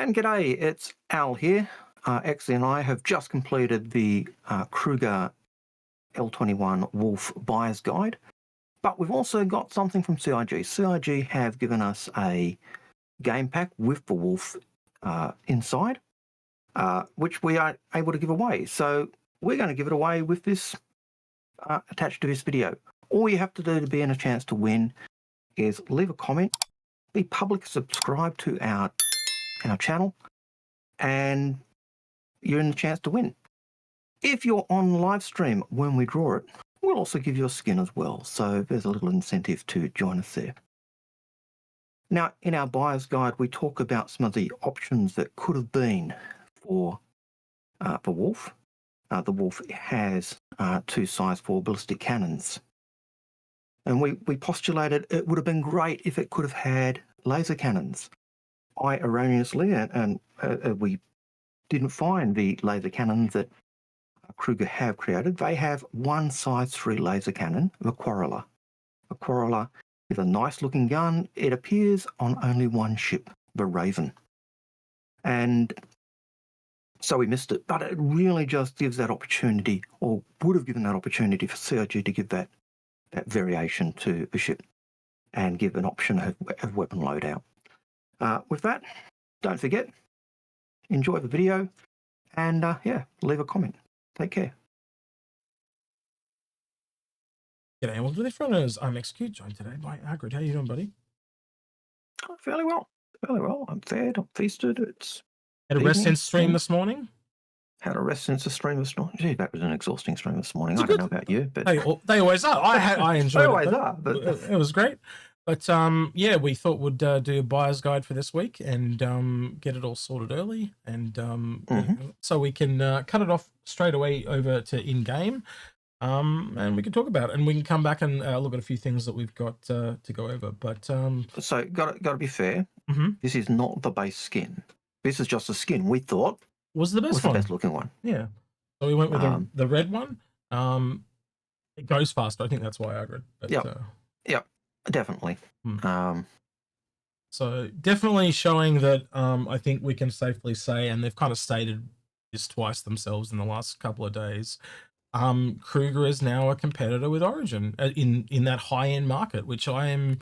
And g'day, it's Al here. Exley and I have just completed the Kruger L-21 Wolf Buyer's Guide, but we've also got something from CIG. CIG have given us a game pack with the Wolf inside, which we are able to give away. So we're going to give it away with this attached to this video. All you have to do to be in a chance to win is leave a comment, be public subscribed to our channel, and you're in the chance to win. If you're on live stream when we draw it, we'll also give you a skin as well. So there's a little incentive to join us there. Now, in our buyer's guide, we talk about some of the options that could have been for Wolf. The Wolf has 2 size 4 ballistic cannons. And we postulated it would have been great if it could have had laser cannons. I erroneously, and we didn't find the laser cannons that Kruger have created. They have 1 size 3 laser cannon, the Quarreler. The Quarreler is a nice looking gun. It appears on only 1 ship, the Raven. And so we missed it, but it really just gives that opportunity, or would have given that opportunity for CIG to give that variation to the ship and give an option of weapon loadout. With that, don't forget, enjoy the video, and leave a comment. Take care. G'day, welcome to the Inforunners. I'm Execute, joined today by Algared. How you doing, buddy? Fairly well. I'm fed, I'm feasted. It's had a rest since stream this morning? Had a rest since the stream this morning. Gee, that was an exhausting stream this morning. I don't know about you, but they always are. I enjoyed they it. Always are, but it was great. But yeah, we thought we'd do a buyer's guide for this week and get it all sorted early, and so we can cut it off straight away over to in-game, and we can talk about it, and we can come back and look at a few things that we've got to go over. But so got to be fair. This is not the base skin. This is just a skin we thought was the best one, the best looking one. Yeah. So we went with the red one. It goes faster. I think that's why I agreed. Yep. Definitely. So definitely showing that I think we can safely say, and they've kind of stated this twice themselves in the last couple of days, Kruger is now a competitor with Origin in that high-end market, which I am,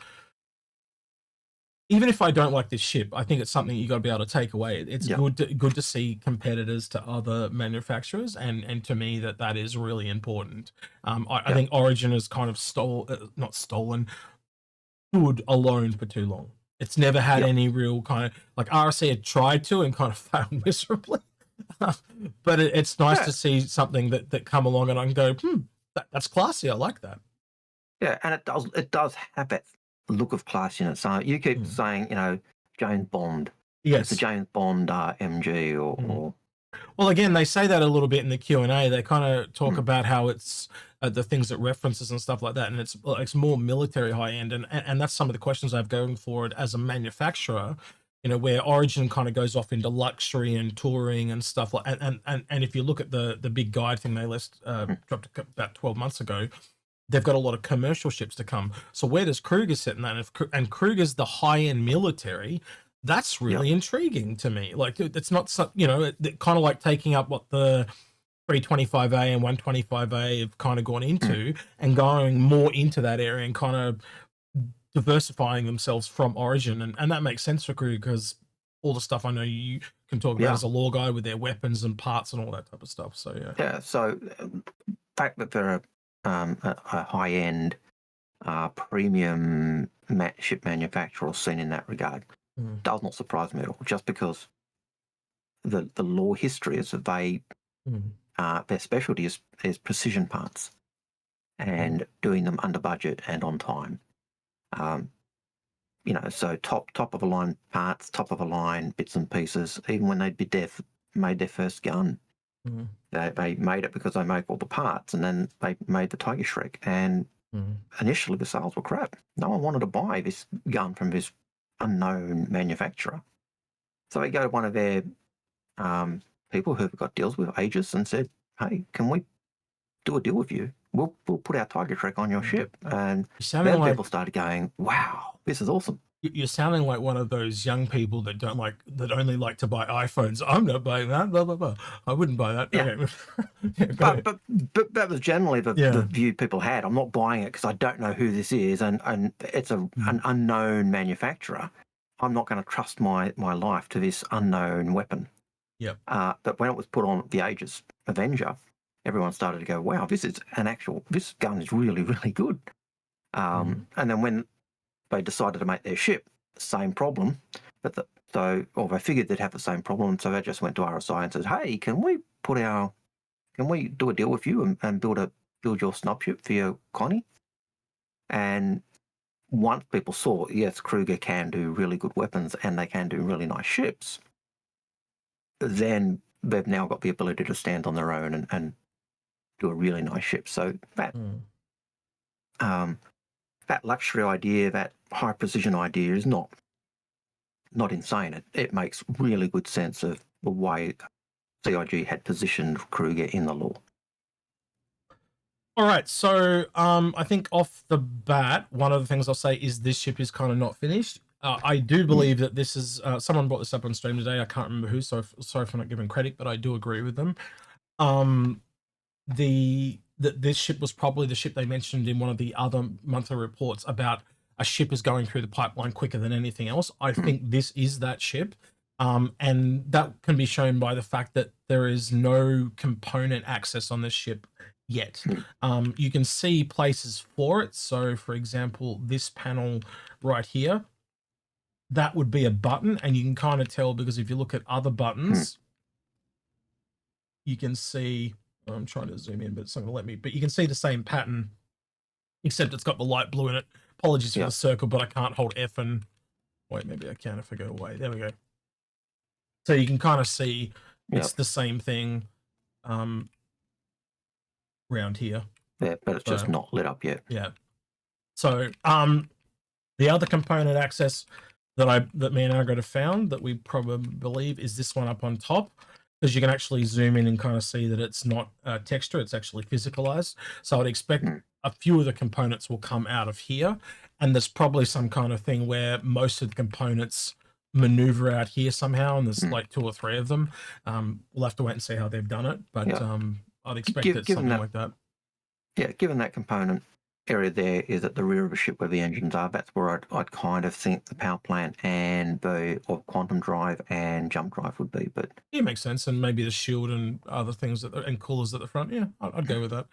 even if I don't like this ship, I think it's something you got to be able to take away. It's good to see competitors to other manufacturers, and to me that is really important. I think Origin has kind of not stolen, stood alone for too long. It's never had any real kind of, like RSC had tried to and kind of failed miserably. But it's nice to see something that come along and I can go, that's classy. I like that. Yeah, and it does have that look of class in it. So you keep saying, James Bond. Yes, it's a James Bond MG or. Well, again, they say that a little bit in the Q&A. They kind of talk about how it's the things it references and stuff like that, and it's more military high end, and that's some of the questions I've going for it as a manufacturer. Where Origin kind of goes off into luxury and touring and stuff like, and if you look at the big guide thing they dropped about 12 months ago, they've got a lot of commercial ships to come. So where does Kruger sit in that? And Kruger's the high end military. That's really intriguing to me. Like, it's not, kind of like taking up what the 325A and 125A have kind of gone into and going more into that area and kind of diversifying themselves from Origin. And that makes sense for Kruger because all the stuff I know you can talk about as a lore guide with their weapons and parts and all that type of stuff. So, yeah. So the fact that they're a high-end premium ship manufacturer seen in that regard does not surprise me at all, just because the lore history is that their specialty is precision parts and doing them under budget and on time. So top of the line parts, top of the line bits and pieces. Even when they'd made their first gun, they made it because they make all the parts, and then they made the Tiger Shrek. And initially the sales were crap. No one wanted to buy this gun from this unknown manufacturer. So they go to one of their people who've got deals with Aegis and said, "Hey, can we do a deal with you? We'll put our Tiger Shrek on your ship." And then people started going, "Wow, this is awesome." You're sounding like one of those young people that only like to buy iPhones. I'm not buying that. Blah blah blah. I wouldn't buy that. Yeah. Okay. Yeah, go ahead. But that was generally the Yeah. view people had. I'm not buying it because I don't know who this is, and it's an unknown manufacturer. I'm not going to trust my life to this unknown weapon. Yep. But when it was put on the Aegis Avenger, everyone started to go, "Wow, this gun is really, really good." And then when they decided to make their ship, same problem, but they figured they'd have the same problem, so they just went to RSI and said, "Hey, can we do a deal with you and build your snub ship for your Connie?" And once people saw, yes, Kruger can do really good weapons and they can do really nice ships, then they've now got the ability to stand on their own and do a really nice ship. So that that luxury idea, that high precision idea, is not insane. It makes really good sense of the way CIG had positioned Kruger in the lore. All right, so I think off the bat, one of the things I'll say is this ship is kind of not finished. I do believe that this is someone brought this up on stream today. I can't remember who, so sorry for not giving credit, but I do agree with them. This ship was probably the ship they mentioned in one of the other monthly reports about a ship is going through the pipeline quicker than anything else. I think this is that ship. And that can be shown by the fact that there is no component access on this ship yet. You can see places for it. So, for example, this panel right here, that would be a button, and you can kind of tell because if you look at other buttons, you can see. I'm trying to zoom in, but it's not going to let me. But you can see the same pattern, except it's got the light blue in it. Apologies for the circle, but I can't hold F and wait. Maybe I can if I go away. There we go. So you can kind of see it's the same thing around here. Yeah, but it's just not lit up yet. Yeah. So the other component access that me and Algared have found that we probably believe is this one up on top, because you can actually zoom in and kind of see that it's not texture, it's actually physicalized. So I'd expect a few of the components will come out of here, and there's probably some kind of thing where most of the components maneuver out here somehow, and there's like 2 or 3 of them. We'll have to wait and see how they've done it, but I'd expect it's something like that. Yeah, given that component area there is at the rear of a ship where the engines are, that's where I'd kind of think the power plant and the quantum drive and jump drive would be. But yeah, it makes sense, and maybe the shield and other things and coolers at the front. Yeah, I'd go with that.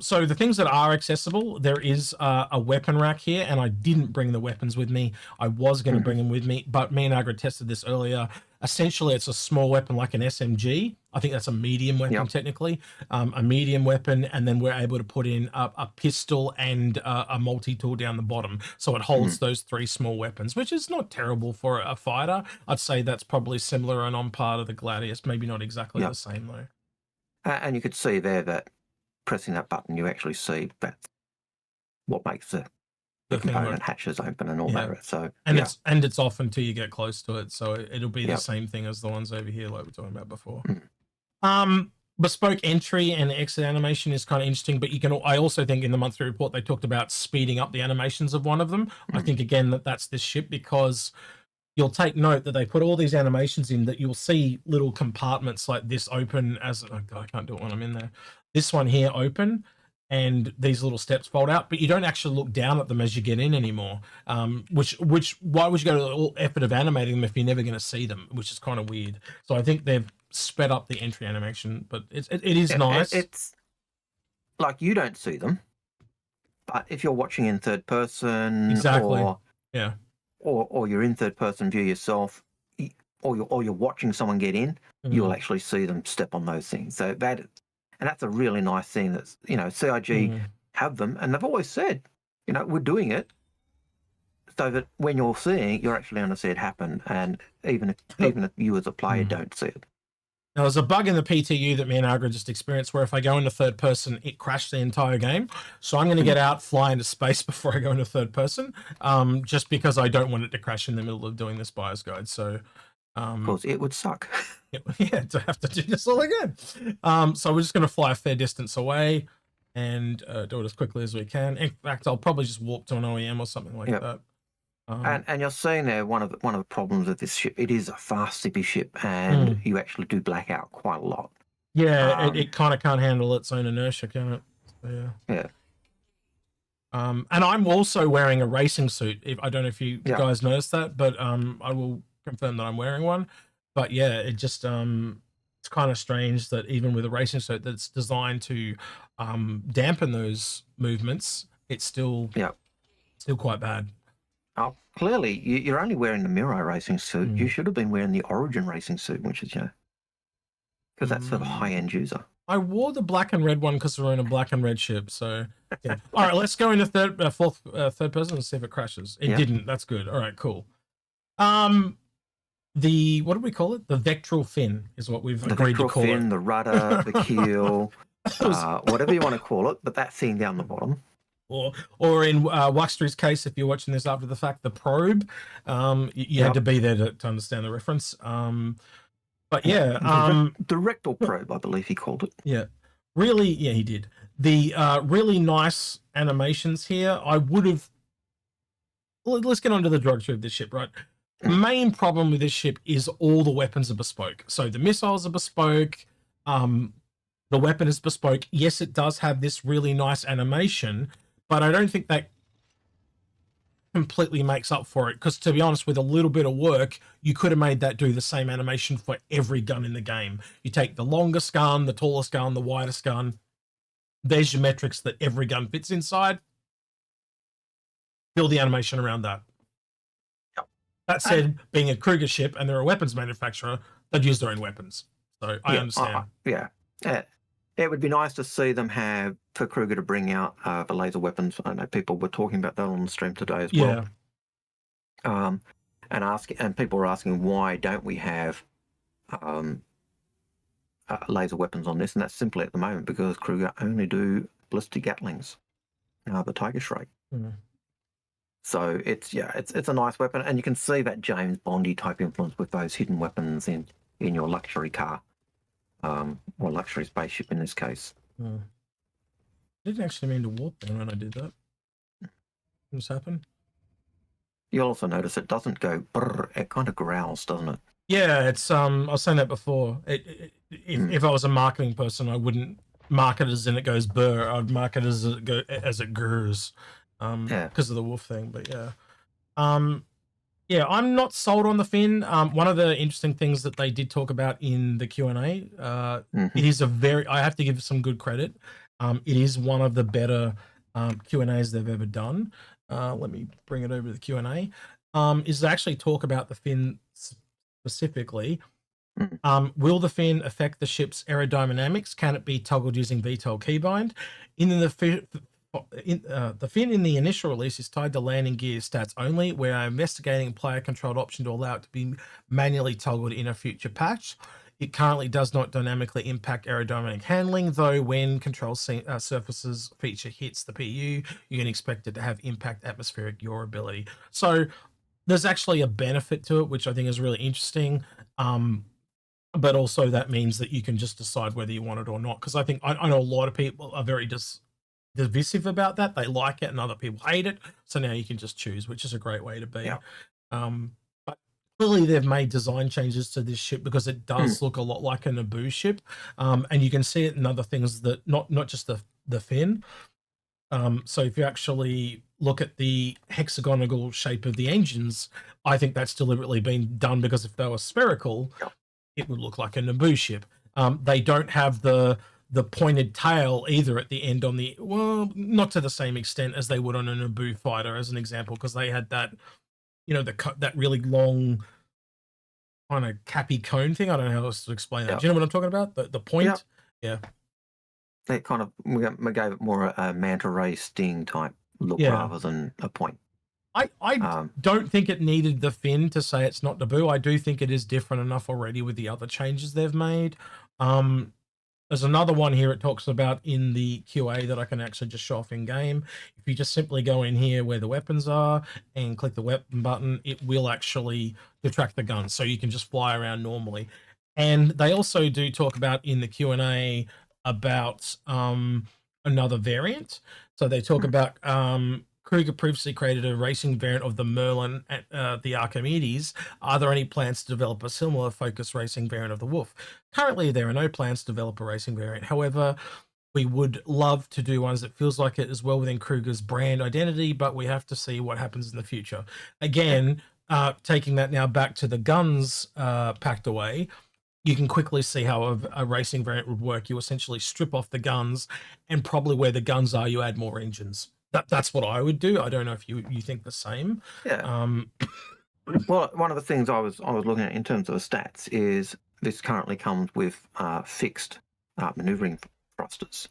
So the things that are accessible, there is a weapon rack here, and I didn't bring the weapons with me. I was going to bring them with me, but me and Algared tested this earlier. Essentially, it's a small weapon like an SMG. I think that's a medium weapon technically, a medium weapon, and then we're able to put in a pistol and a multi-tool down the bottom. So it holds those 3 small weapons, which is not terrible for a fighter. I'd say that's probably similar and on par to the Gladius, maybe not exactly the same though. And you could see there that pressing that button, you actually see that's what makes the component hatches open and all that. So it's off until you get close to it, so it'll be the same thing as the ones over here, like we were talking about before. Bespoke entry and exit animation is kind of interesting, but I also think in the monthly report they talked about speeding up the animations of one of them. I think again that's this ship, because you'll take note that they put all these animations in that you'll see little compartments like this open as I can't do it when I'm in there. This one here open, and these little steps fold out, but you don't actually look down at them as you get in anymore. Which why would you go to the all effort of animating them if you're never going to see them? Which is kind of weird. So I think they've sped up the entry animation, but it is nice. It's like you don't see them, but if you're watching in third person, or you're in third person view yourself, or you're watching someone get in, you'll actually see them step on those things. So that's a really nice thing. That's CIG have them, and they've always said, we're doing it so that when you're seeing it, you're actually going to see it happen, and even if you as a player don't see it. Now, there's a bug in the PTU that me and Algared just experienced where if I go into third person, it crashed the entire game. So I'm going to get out, fly into space before I go into third person, just because I don't want it to crash in the middle of doing this buyer's guide. So, of course, it would suck. Yeah, to have to do this all again. So we're just going to fly a fair distance away and do it as quickly as we can. In fact, I'll probably just warp to an OEM or something like that. And you're seeing there one of the problems of this ship. It is a fast zippy ship, and you actually do black out quite a lot. Yeah, it kind of can't handle its own inertia, can it? So, yeah. And I'm also wearing a racing suit. If I don't know if you guys noticed that, but I will confirm that I'm wearing one. But yeah, it just it's kind of strange that even with a racing suit that's designed to dampen those movements, it's still quite bad. Oh, clearly you're only wearing the Miro racing suit. You should have been wearing the Origin racing suit, which is because that's for the high-end user. I wore the black and red one because we're in a black and red ship. So yeah. All right, let's go into third person and see if it crashes. It didn't. That's good. All right, cool. The what do we call it? The vectoral fin is what we've agreed to call it. The rudder, the keel, whatever you want to call it, but that thing down the bottom. Or in Wuxtry's case, if you're watching this after the fact, the probe. You had to be there to understand the reference. But yeah, the rectal probe, I believe he called it. Yeah, really, yeah, he did. The really nice animations here. I would have. Let's get on to the geography of this ship, right? Main problem with this ship is all the weapons are bespoke. So the missiles are bespoke. The weapon is bespoke. Yes, it does have this really nice animation, but I don't think that completely makes up for it, because to be honest, with a little bit of work, you could have made that do the same animation for every gun in the game. You take the longest gun, the tallest gun, the widest gun. There's your metrics that every gun fits inside. Build the animation around that. That said, being a Kruger ship and they're a weapons manufacturer, they'd use their own weapons. So I understand. It would be nice to see them have, for Kruger to bring out the laser weapons. I know people were talking about that on the stream today as well. And people were asking, why don't we have laser weapons on this? And that's simply at the moment because Kruger only do ballistic Gatlings, the Tiger Shrike. So it's a nice weapon, and you can see that James Bondy type influence with those hidden weapons in your luxury car. Or luxury spaceship in this case. I didn't actually mean to warp then when I did that. What's happened? You'll also notice it doesn't go brrr, it kind of growls, doesn't it? Yeah, it's I was saying that before. If I was a marketing person, I wouldn't mark it as in it goes burr. I'd mark it as it gurs. Because of the wolf thing. But yeah, I'm not sold on the fin. One of the interesting things that they did talk about in the Q&A, it is I have to give some good credit. It is one of the better Q&As they've ever done. Let me bring it over to the Q&A. Is to actually talk about the fin specifically. Will the fin affect the ship's aerodynamics? Can it be toggled using VTOL keybind? The fin in the initial release is tied to landing gear stats only. We are investigating a player-controlled option to allow it to be manually toggled in a future patch. It currently does not dynamically impact aerodynamic handling, though when control surfaces feature hits the PU, you can expect it to have impact atmospheric yaw ability. So there's actually a benefit to it, which I think is really interesting. But also that means that you can just decide whether you want it or not. Because I think I know a lot of people are very divisive about that. They like it and other people hate it. So now you can just choose, which is a great way to be. But clearly they've made design changes to this ship because it does look a lot like a Naboo ship. And you can see it in other things that not just the fin. So if you actually look at the hexagonal shape of the engines, I think that's deliberately been done because if they were spherical, it would look like a Naboo ship. They don't have the pointed tail either at the end on the, well, not to the same extent as they would on a Naboo fighter, as an example, because they had that, that really long kind of cappy cone thing. I don't know how else to explain that. Do you know what I'm talking about? The point? Yeah. They kind of, we gave it more a manta ray sting type look rather than a point. I don't think it needed the fin to say it's not Naboo. I do think it is different enough already with the other changes they've made. There's another one here it talks about in the QA that I can actually just show off in game. If you just simply go in here where the weapons are and click the weapon button, it will actually detract the gun. So you can just fly around normally. And they also do talk about in the Q&A about another variant. So they talk about Kruger previously created a racing variant of the Merlin and the Archimedes. Are there any plans to develop a similar focus racing variant of the Wolf? Currently, there are no plans to develop a racing variant. However, we would love to do ones that feels like it is well within Kruger's brand identity, but we have to see what happens in the future. Again, taking that now back to the guns packed away, you can quickly see how a racing variant would work. You essentially strip off the guns, and probably where the guns are, you add more engines. That's what I would do. I don't know if you think the same. Yeah. Well, one of the things I was looking at in terms of the stats is this currently comes with fixed maneuvering thrusters.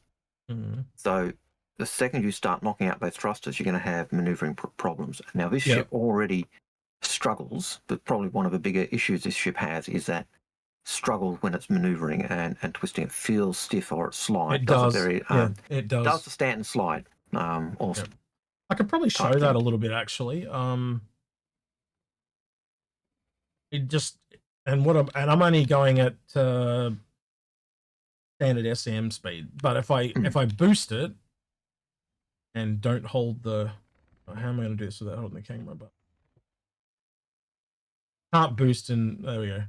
Mm-hmm. So the second you start knocking out those thrusters, you're going to have maneuvering problems. Now, this ship already struggles, but probably one of the bigger issues this ship has is that struggle when it's maneuvering and twisting. It feels stiff, or it slides. It does. It does the stand and slide. Also, I could probably show that a little bit actually. It just I'm only going at standard SEM speed, but if I boost it and don't hold the, how am I going to do this without holding the camera? But can't boost, and there we go.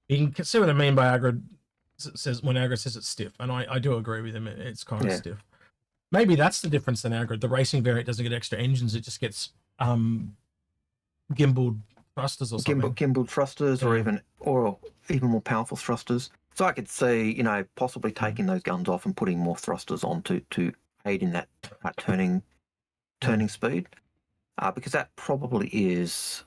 You can see what I mean by Algared says when Algared says it's stiff, and I do agree with him. It's kind of stiff. Maybe that's the difference in Algared. The racing variant doesn't get extra engines; it just gets gimbaled thrusters or something. Gimbaled thrusters, or even more powerful thrusters. So I could see, possibly taking those guns off and putting more thrusters on to aid in that turning speed, because that probably is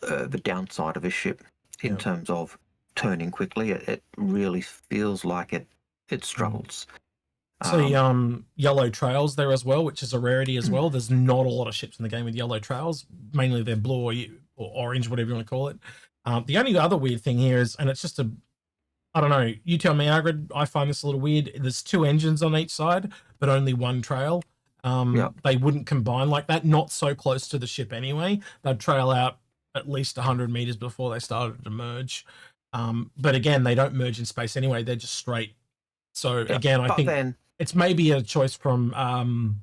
the downside of a ship in terms of turning quickly. It really feels like it struggles. Yellow trails there as well, which is a rarity as well. There's not a lot of ships in the game with yellow trails. Mainly they're blue or orange, whatever you want to call it. The only other weird thing here is, and it's just I don't know, you tell me, Algared, I find this a little weird. There's 2 engines on each side, but only 1 trail. They wouldn't combine like that, not so close to the ship anyway. They'd trail out at least 100 meters before they started to merge. But again, they don't merge in space anyway. They're just straight. So again, I think it's maybe a choice from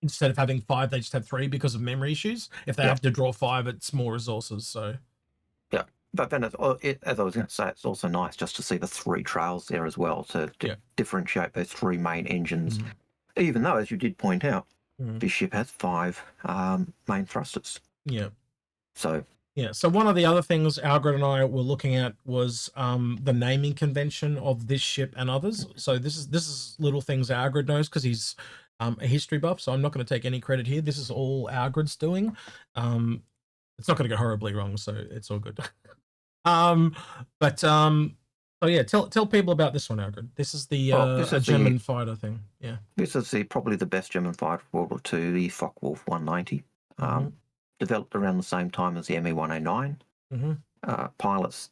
instead of having 5, they just have 3 because of memory issues. If they have to draw 5, it's more resources. So but then as I was going to say, it's also nice just to see the 3 trails there as well to differentiate those 3 main engines. Even though, as you did point out, this ship has 5 main thrusters. So one of the other things Algared and I were looking at was the naming convention of this ship and others. So this is little things Algared knows because he's a history buff. So I'm not going to take any credit here. This is all Algared's doing. It's not going to go horribly wrong, so it's all good. So yeah, tell people about this one, Algared. This is the German fighter thing. Yeah, this is probably the best German fighter of World War II, the Focke-Wulf 190. Developed around the same time as the ME 109. Pilots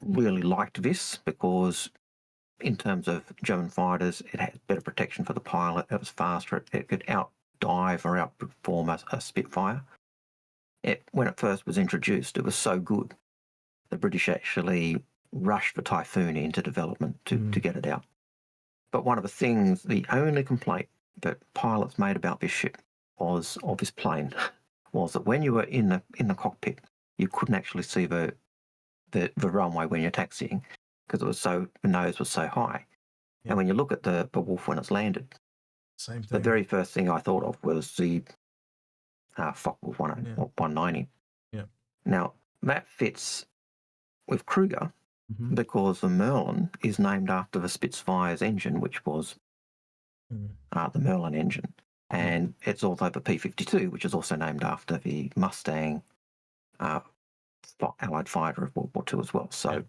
really liked this because, in terms of German fighters, it had better protection for the pilot. It was faster. It could outdive or outperform a Spitfire. When it first was introduced, it was so good. The British actually rushed for Typhoon into development to get it out. But one of the only complaint that pilots made about this ship of this plane was that when you were in the cockpit, you couldn't actually see the runway when you're taxiing because the nose was so high. And when you look at the Wolf when it's landed, same thing. The very first thing I thought of was the Focke-Wulf 190. Now that fits with Kruger because the Merlin is named after the Spitfire's engine, which was the Merlin engine. And it's also the P-52, which is also named after the Mustang Allied fighter of World War II as well. So,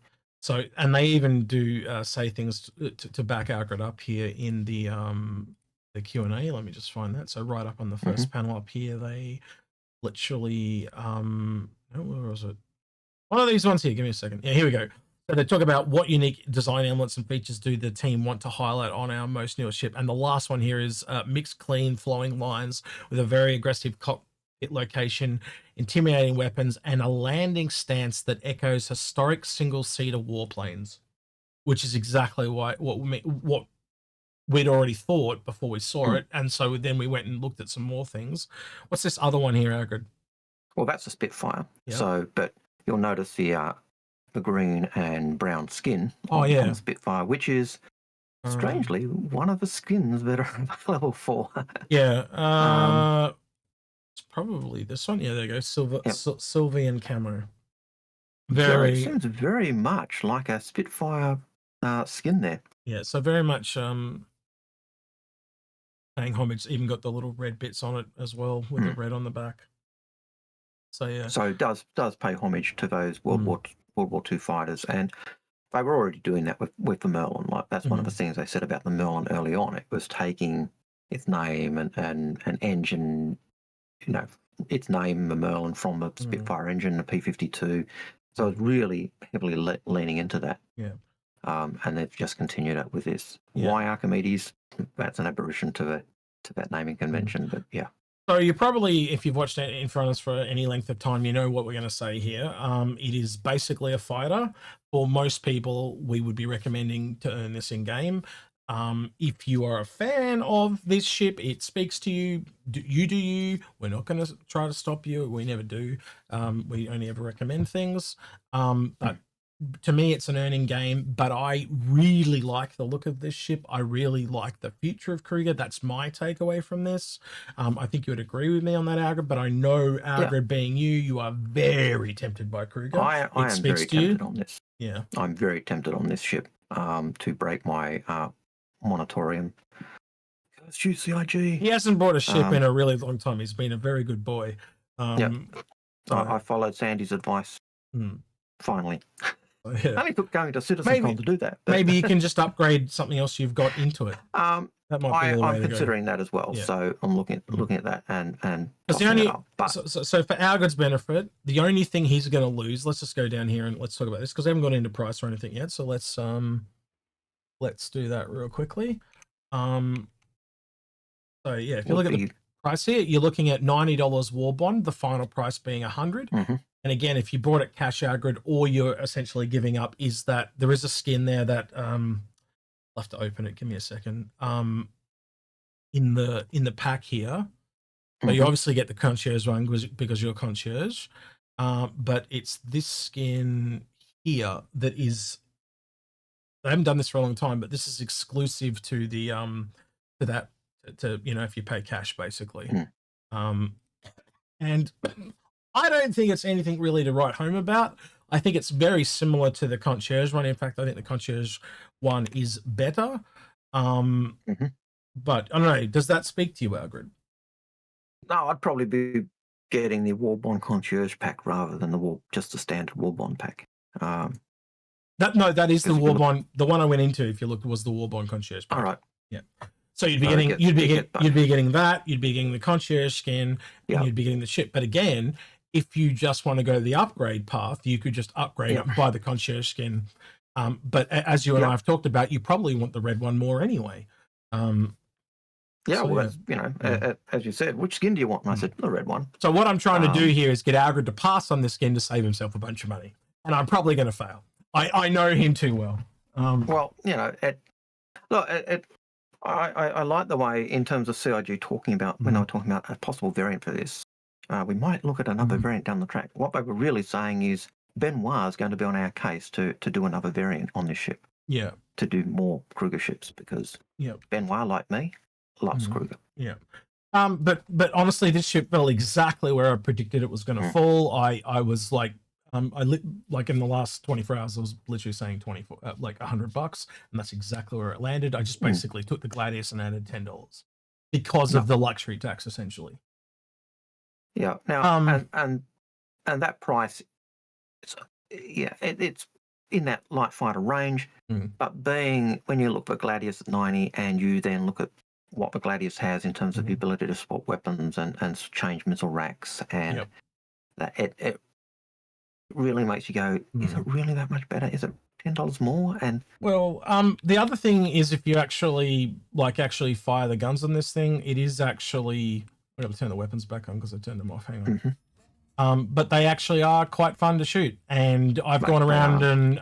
and they even do say things to back Algared up here in the Q&A. Let me just find that. So right up on the first panel up here, they literally where was it? One of these ones here. Give me a second. Yeah, here we go. So they talk about what unique design elements and features do the team want to highlight on our most newest ship. And the last one here is mixed, clean, flowing lines with a very aggressive cockpit location, intimidating weapons, and a landing stance that echoes historic single-seater warplanes, which is exactly what we'd already thought before we saw it, and so then we went and looked at some more things. What's this other one here, Algared? Well, that's a Spitfire. Yep. So, but you'll notice the green and brown skin on the Spitfire, which is strangely one of the skins that are available for. It's probably this one. Yeah, there you go. Silver, Yep. Sylvian camo. It seems very much like a Spitfire skin there. Yeah, so very much paying homage. Even got the little red bits on it as well, with the red on the back. So yeah. So it does pay homage to those World War II fighters, and they were already doing that with the Merlin. Like that's one of the things they said about the Merlin early on. It was taking its name and engine, its name, the Merlin, from the Spitfire engine, the P-52. So it's really heavily leaning into that. Yeah. And they've just continued it with this. Yeah. Why Archimedes? That's an aberration to that naming convention, but yeah. So you probably, if you've watched Inforunners for any length of time, you know what we're going to say here. It is basically a fighter. For most people, we would be recommending to earn this in game. If you are a fan of this ship, it speaks to you. Do you. We're not going to try to stop you. We never do. We only ever recommend things. But to me, it's an earning game, but I really like the look of this ship. I really like the future of Kruger. That's my takeaway from this. I think you would agree with me on that, Algared, but I know, Algared, being you are very tempted by Kruger. I am very tempted on this. Yeah. I'm very tempted on this ship to break my moratorium. It's UCIG. He hasn't bought a ship in a really long time. He's been a very good boy. I followed Sandy's advice. Finally. Yeah. Only took going to CitizenCon to do that. But maybe you can just upgrade something else you've got into it. That might be I'm considering that as well. Yeah. So I'm looking at that and the only so for Algared's benefit, the only thing he's going to lose. Let's just go down here and let's talk about this because I haven't gone into price or anything yet. So let's do that real quickly. So yeah, if you look at the price here, you're looking at $90 war bond. The final price being $100. And again, if you bought it cash, Algared, all you're essentially giving up is that there is a skin there that I'll have to open it. Give me a second. In the pack here, but you obviously get the concierge one because you're concierge. But it's this skin here that is. I haven't done this for a long time, but this is exclusive to the to if you pay cash basically. And I don't think it's anything really to write home about. I think it's very similar to the concierge one. In fact, I think the concierge one is better. But I don't know. Does that speak to you, Algared? No, I'd probably be getting the War Bond concierge pack rather than just the standard War Bond pack. That is the War Bond. The one I went into, if you looked, was the War Bond concierge pack. All right. Yeah. So you'd be getting that. You'd be getting the concierge skin, and you'd be getting the ship. But again, if you just want to go the upgrade path, you could just upgrade it by the concierge skin. But as you and I have talked about, you probably want the red one more anyway. As you said, which skin do you want? And I said, the red one. So what I'm trying to do here is get Algared to pass on this skin to save himself a bunch of money. And I'm probably going to fail. I know him too well. I like the way, in terms of CIG talking about, when they were talking about a possible variant for this, we might look at another variant down the track. What they were really saying is Benoit is going to be on our case to do another variant on this ship. Yeah. To do more Kruger ships because Benoit, like me, loves Kruger. Yeah. But honestly, this ship fell exactly where I predicted it was going to fall. I was like, like in the last 24 hours, I was literally saying like $100, and that's exactly where it landed. I just basically took the Gladius and added $10 because of the luxury tax, essentially. Yeah. Now, and that price, it's in that light fighter range. But when you look at Gladius at 90, and you then look at what the Gladius has in terms of the ability to swap weapons and change missile racks, and that it really makes you go, is it really that much better? Is it $10 more? And the other thing is, if you actually fire the guns on this thing, it is actually, I got to turn the weapons back on because I turned them off. Hang on. But they actually are quite fun to shoot, and I've gone around and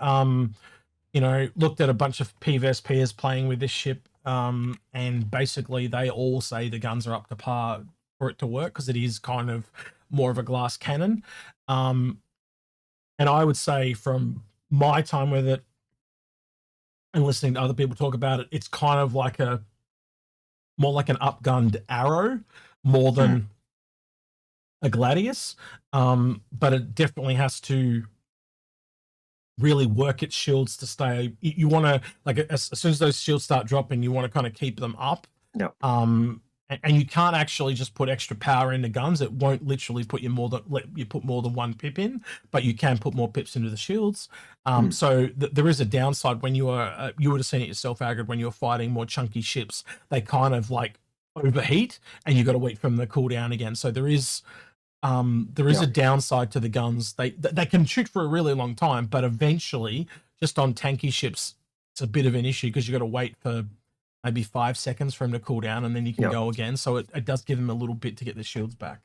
looked at a bunch of PvS peers playing with this ship and basically they all say the guns are up to par for it to work because it is kind of more of a glass cannon. And I would say from my time with it and listening to other people talk about it, it's kind of like more like an upgunned arrow more than a gladius. But it definitely has to really work its shields to stay. You want to, like, as soon as those shields start dropping, you want to kind of keep them up. Yep. And you can't actually just put extra power into guns. It won't literally put you let you put more than one pip in, but you can put more pips into the shields. So there is a downside when you are, you would have seen it yourself, Algared, when you're fighting more chunky ships, they kind of like overheat and you got to wait for them to cool down again. So there is a downside to the guns. They can shoot for a really long time, but eventually, just on tanky ships, it's a bit of an issue because you got to wait for maybe 5 seconds for them to cool down, and then you can go again. So it does give them a little bit to get the shields back.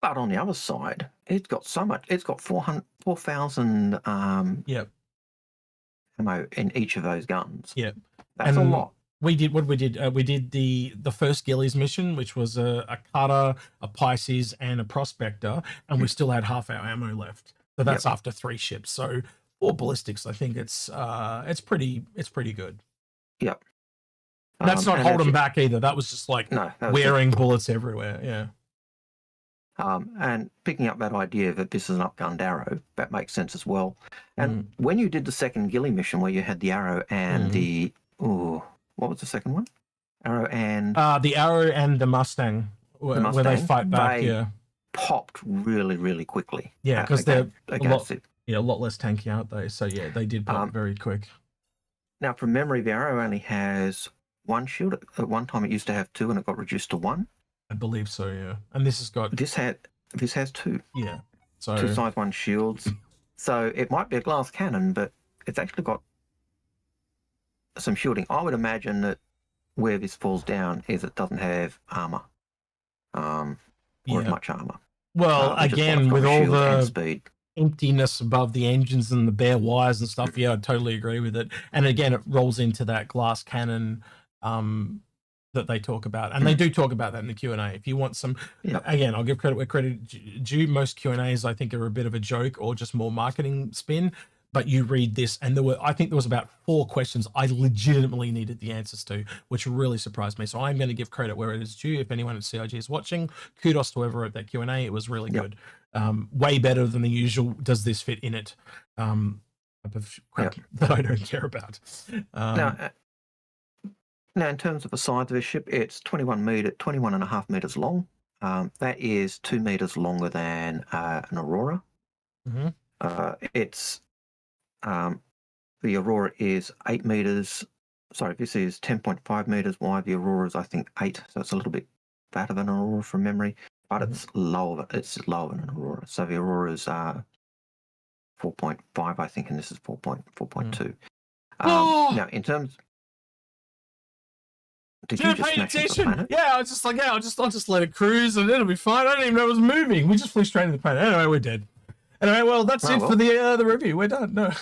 But on the other side, it's got so much. It's got 4,000 ammo in each of those guns. Yeah, that's a lot. We did the first Gillies mission, which was a cutter, a Pisces, and a prospector, and we still had half our ammo left. So that's after 3 ships. So 4 ballistics, I think it's pretty good. Yep. That's not holding back either. That was just like wearing bullets everywhere. Yeah. And picking up that idea that this is an upgunned arrow, that makes sense as well. And when you did the second Gilly mission where you had the arrow and the what was the second one? Arrow and the arrow and the Mustang, where they fight back. They popped really, really quickly. Yeah, because they're a lot less tanky, aren't they? So yeah, they did pop very quick. Now, from memory, the arrow only has 1 shield. At one time, it used to have 2, and it got reduced to 1. I believe so. Yeah, and this has 2. Yeah, so 2 size 1 shields. So it might be a glass cannon, but it's actually got some shielding. I would imagine that where this falls down is it doesn't have armor, or as much armor. Well, again, with all the speed, emptiness above the engines and the bare wires and stuff, I totally agree with it. And again, it rolls into that glass cannon that they talk about, and they do talk about that in the Q&A. If you want some, again, I'll give credit where credit due. Most Q&As I think are a bit of a joke or just more marketing spin. But you read this, and I think there was about 4 questions I legitimately needed the answers to, which really surprised me. So I'm going to give credit where it is due. If anyone at CIG is watching, kudos to whoever wrote that Q&A. It was really good. Way better than the usual. Does this fit in it? Type of crap that I don't care about. Now, in terms of the size of the ship, it's 21.5 meters long. That is 2 meters longer than an Aurora. The Aurora is 8 meters. Sorry, this is 10.5 meters wide. The Aurora is, I think, 8, so it's a little bit fatter than an Aurora from memory, but it's lower. It's lower than an Aurora. So the Aurora is 4.5, I think, and this is 4.2. Now, in terms. Did you just smash into the planet? Yeah, I was just like, I'll just let it cruise and it'll be fine. I didn't even know it was moving. We just flew straight into the planet. Anyway, we're dead. Anyway, well, that's it for the review. We're done. No.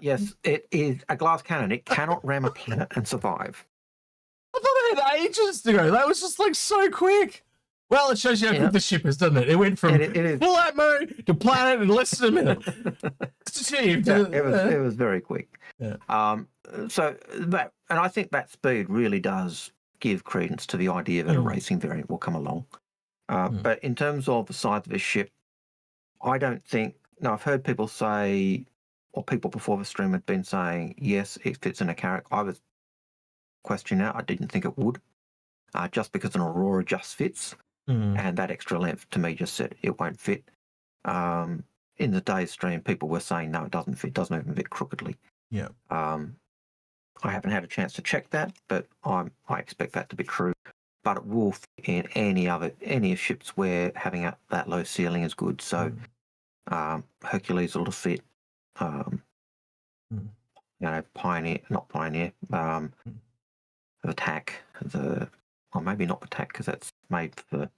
Yes, it is a glass cannon. It cannot ram a planet and survive. I thought it had ages to go. That was just like so quick. Well, it shows you how quick the ship is, doesn't it? It went from full atmo to planet in less than a minute. It's achieved. It was very quick. Yeah. So that, and I think that speed really does give credence to the idea that a racing variant will come along. But in terms of the size of the ship, I don't think. No, I've heard people say, or people before the stream had been saying, yes, it fits in a Carrack. I was questioning it. I didn't think it would, just because an Aurora just fits, and that extra length to me just said it won't fit. In the day's stream, people were saying no, it doesn't fit. Doesn't even fit crookedly. Yeah. I haven't had a chance to check that, but I expect that to be true. But it will fit in any ships where having that low ceiling is good. So Hercules will fit. Pioneer, not Pioneer. Attack, or maybe not Attack because that's made for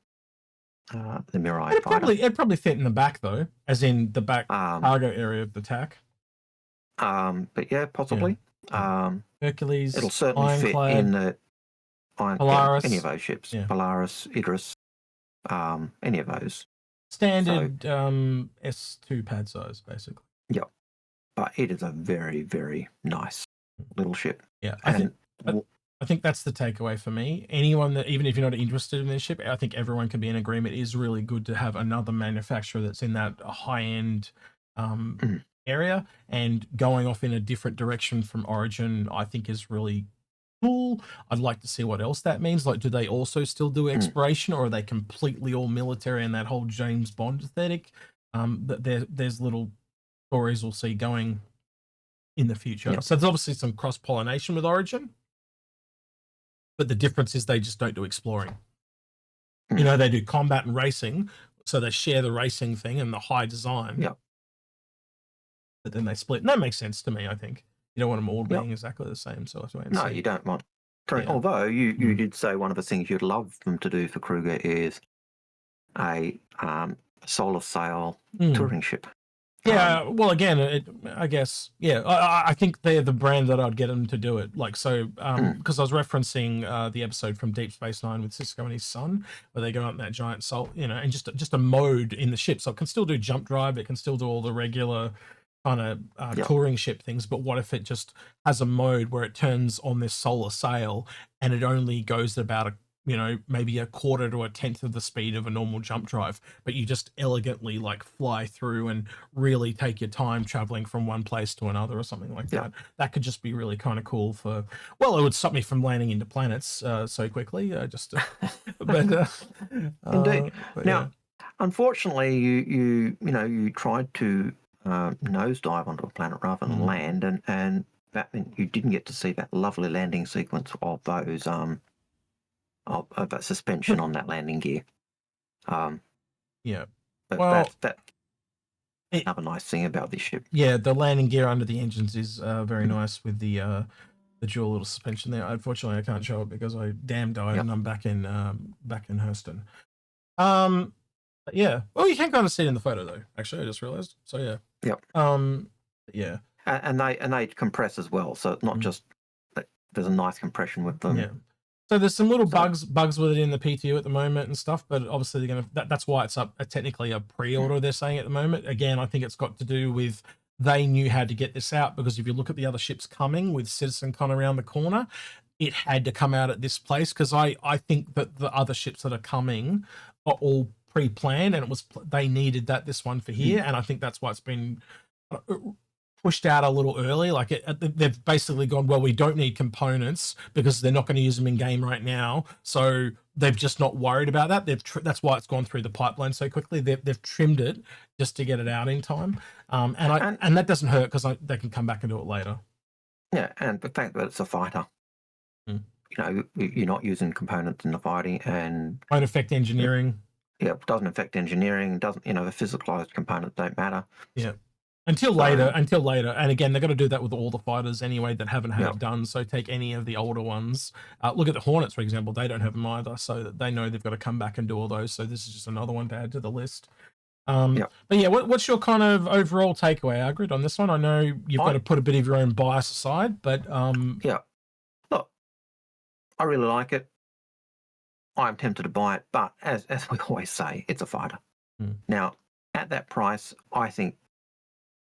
the Mirai. It'd probably fit in the back though, as in the back cargo area of the TAC. But yeah, possibly. Hercules, It'll certainly fit Ironclad, in the Polaris, any of those ships. yeah. Polaris, Idris, any of those. Standard S2 pad size, basically. Yep. But it is a very, very nice little ship. Yeah, I think that's the takeaway for me. Anyone that, even if you're not interested in this ship, I think everyone can be in agreement. It is really good to have another manufacturer that's in that high-end area, and going off in a different direction from Origin, I think is really cool. I'd like to see what else that means. Like, do they also still do exploration, or are they completely all military and that whole James Bond aesthetic? There's little stories we'll see going in the future. Yep. So there's obviously some cross-pollination with Origin, but the difference is they just don't do exploring. You know, they do combat and racing, so they share the racing thing and the high design. Yep. But then they split. And that makes sense to me, I think. You don't want them all being exactly the same. So that's why No, you don't want. Although you did say one of the things you'd love them to do for Kruger is a solar sail touring ship. Yeah, well, again, I guess, yeah, I think they're the brand that I'd get them to do it. Like, so, because I was referencing the episode from Deep Space Nine with Cisco and his son, where they go out in that giant soul, you know, and just a mode in the ship. So it can still do jump drive, it can still do all the regular kind of touring ship things, but what if it just has a mode where it turns on this solar sail and it only goes at about maybe a quarter to a tenth of the speed of a normal jump drive, but you just elegantly like fly through and really take your time traveling from one place to another or something like that. That could just be really kind of cool it would stop me from landing into planets so quickly. Indeed. Now, unfortunately, you tried to nosedive onto a planet rather than land, and that meant you didn't get to see that lovely landing sequence of those of that suspension on that landing gear. But that's another nice thing about this ship. Yeah, the landing gear under the engines is very nice with the dual little suspension there. Unfortunately, I can't show it because I died and I'm back in Hurston. Yeah. Well, you can kind of see it in the photo though. Actually, I just realized. So yeah. Yep. Yeah. And they compress as well, so it's not just that there's a nice compression with them. Yeah. So there's some little bugs with it in the PTU at the moment and stuff, but obviously they're gonna. That's why it's up technically a pre-order. They're saying at the moment. Again, I think it's got to do with they knew how to get this out, because if you look at the other ships coming with CitizenCon around the corner, it had to come out at this place, because I think that the other ships that are coming are all pre-planned, and they needed this one for here, and I think that's why it's been pushed out a little early. Like they've basically gone, well, we don't need components because they're not going to use them in game right now, so they've just not worried about that. That's why it's gone through the pipeline so quickly. They've trimmed it just to get it out in time, and that doesn't hurt because they can come back and do it later. Yeah, and the fact that it's a fighter, you're not using components in the fighting, and won't affect engineering. Yeah, it doesn't affect engineering. Doesn't the physicalized components don't matter. Yeah. Until later, and again, they're going to do that with all the fighters anyway that haven't had it done. So take any of the older ones. Look at the Hornets, for example; they don't have them either, so they know they've got to come back and do all those. So this is just another one to add to the list. But yeah, what's your kind of overall takeaway, Algared, on this one? I know you've got to put a bit of your own bias aside, but look, I really like it. I'm tempted to buy it, but as we always say, it's a fighter. Now, at that price, I think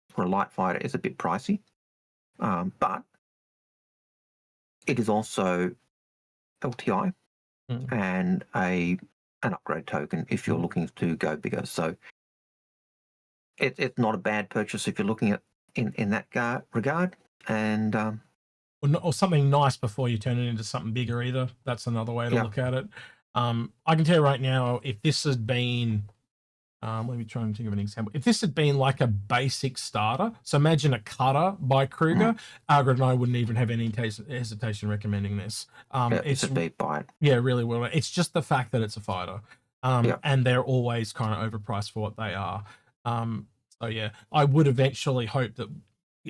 for a light fighter, it's a bit pricey, but it is also LTI and an upgrade token if you're looking to go bigger. So it's not a bad purchase if you're looking at in that regard. And or something nice before you turn it into something bigger either. That's another way to look at it. I can tell you right now, if this had been, let me try and think of an example. If this had been like a basic starter, so imagine a cutter by Kruger, Algared and I wouldn't even have any hesitation recommending this. It's a big buy. Yeah, really well. It's just the fact that it's a fighter, and they're always kind of overpriced for what they are. So yeah, I would eventually hope that,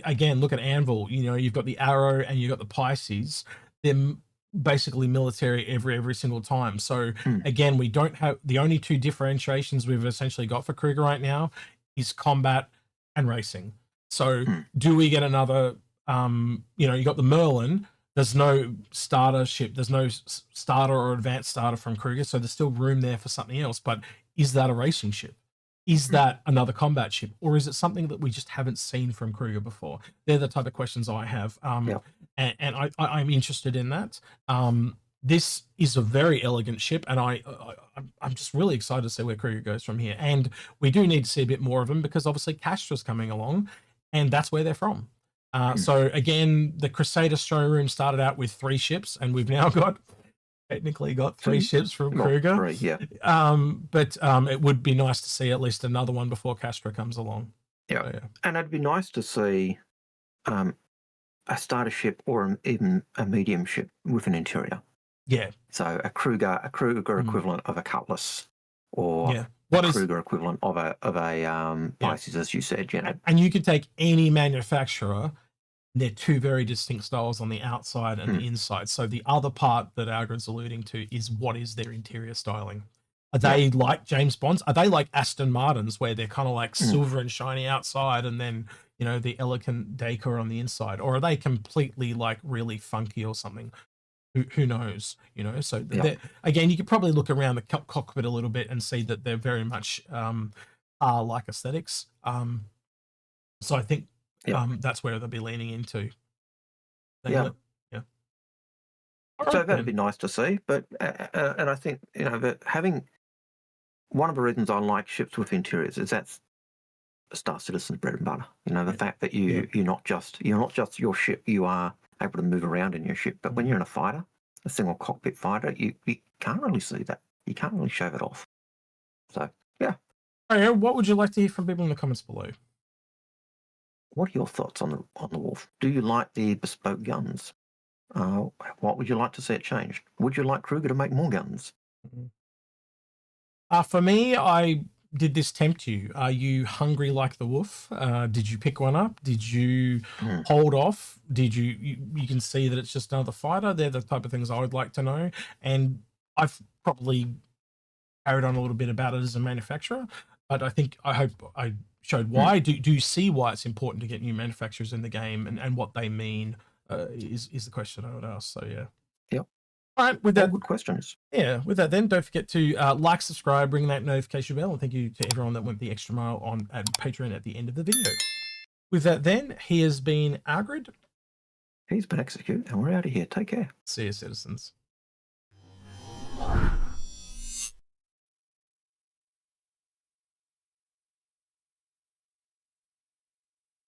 again, look at Anvil. You've got the Arrow and you've got the Pisces. They're basically military every single time. So again, we don't have the only two differentiations we've essentially got for Kruger right now is combat and racing. So do we get another you know, you got the Merlin. There's no starter ship. There's no starter or advanced starter from Kruger, so there's still room there for something else. But is that a racing ship? Is that another combat ship, or is it something that we just haven't seen from Kruger before? They're the type of questions I have, and I'm interested in that. This is a very elegant ship, and I'm just really excited to see where Kruger goes from here. And we do need to see a bit more of them because obviously Castra's coming along, and that's where they're from. So again, the Crusader showroom started out with 3 ships, and we've now technically got 3 ships from Kruger. 3, yeah. But it would be nice to see at least another one before Castra comes along. Yeah, So, yeah. And it'd be nice to see a starter ship or even a medium ship with an interior. Yeah. So a Kruger equivalent of a Cutlass, or what Kruger equivalent of a Pisces, as you said, Janet. And you could take any manufacturer. They're 2 very distinct styles on the outside and the inside. So the other part that Algared's alluding to is what is their interior styling? Are they like James Bond's? Are they like Aston Martins, where they're kind of like silver and shiny outside, and then, you know, the elegant decor on the inside? Or are they completely like really funky or something? Who knows? You know. So again, you could probably look around the cockpit a little bit and see that they're very much are like aesthetics. So I think. That's where they'll be leaning into. Yeah. All So right, that'd be nice to see. But and I think, you know, that having one of the reasons I like ships with interiors is that's Star Citizen's bread and butter. You know, the fact that you're not just your ship. You are able to move around in your ship. But when you're in a fighter, a single cockpit fighter, you can't really see that. You can't really show that off. So yeah. All right, what would you like to hear from people in the comments below? What are your thoughts on the Wolf? Do you like the bespoke guns? What would you like to see it changed? Would you like Kruger to make more guns? For me, did this tempt you? Are you hungry like the Wolf? Did you pick one up? Did you hold off? Did you can see that it's just another fighter? They're the type of things I would like to know. And I've probably carried on a little bit about it as a manufacturer, but I hope I showed why. Do you see why it's important to get new manufacturers in the game, and what they mean is the question I would ask. So yeah. All right, with that, good questions. Yeah, with that then, don't forget to like, subscribe, ring that notification bell, and thank you to everyone that went the extra mile on at Patreon at the end of the video. With that then, he has been Algared. He's been Execute, and we're out of here. Take care. See you, citizens.